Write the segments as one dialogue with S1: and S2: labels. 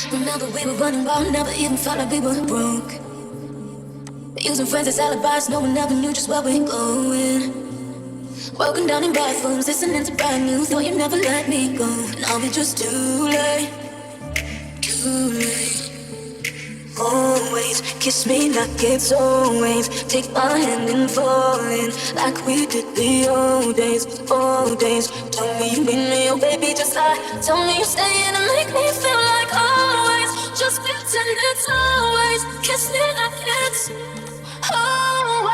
S1: Remember we were running wild, never even felt like we were broke. Using friends as alibis, no one ever knew just where we're going. Broken down in bathrooms, listening to bad news, thought you'd never let me go. Now we're just too late, too late. Always kiss me like it's always. Take my hand and fall in like we did the old days, old days. Tell me you need me, oh baby, just lie. Tell me you stay in and make me feel like always. Just pretend it's always. Kiss me like it's always.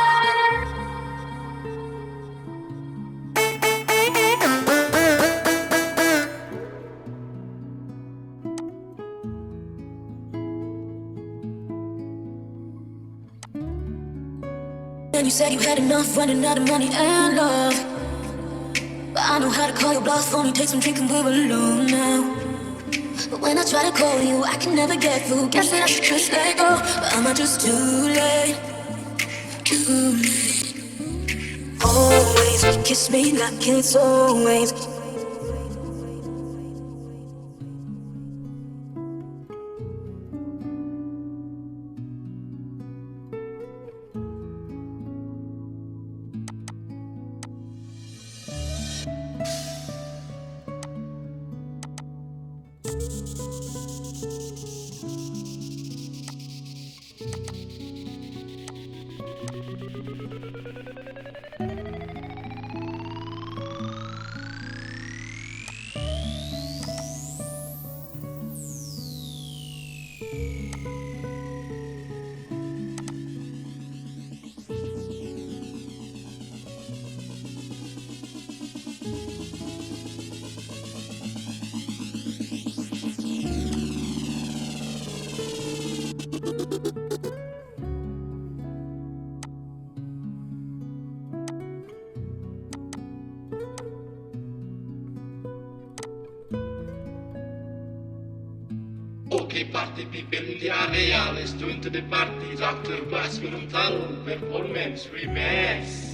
S1: And you said you had enough, running out of money and love. But I know how to call your bluff, only take some drink and we're alone now. But when I try to call you, I can never get through. Guess that I should just let go, but am I just too late? Too late. Always kiss me like it's always.
S2: Ok, party people in the area, let's join to the party. Dr. Bass Menonton performance remix.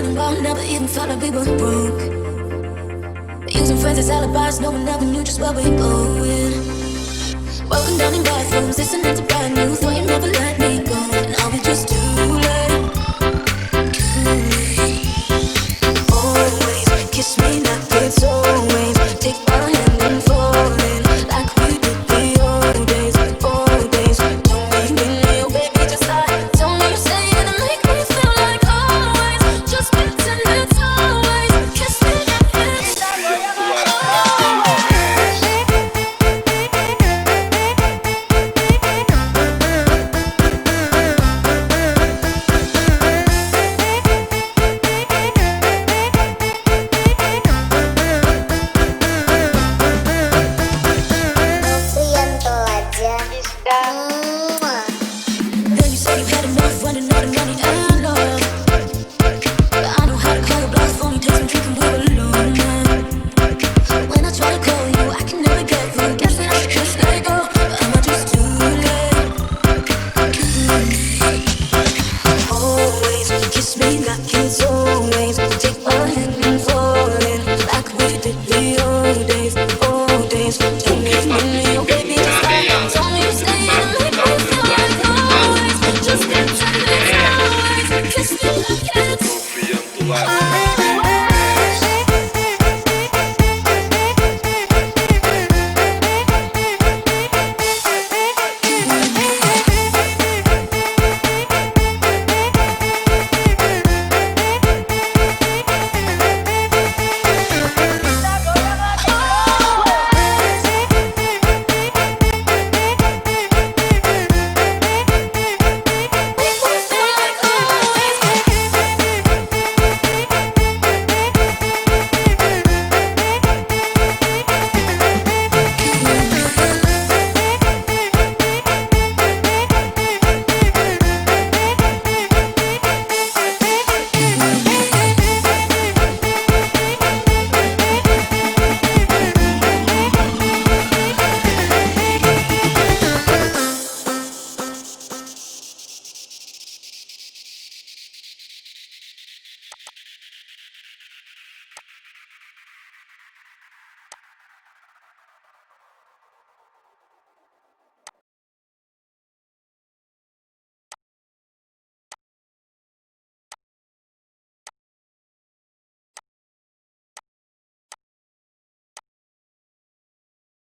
S1: running wild, never even felt like we were broke. Using friends as alibis, no one ever knew just where we're going. Broken down in bathrooms, listening to brand new, thought you'd never let me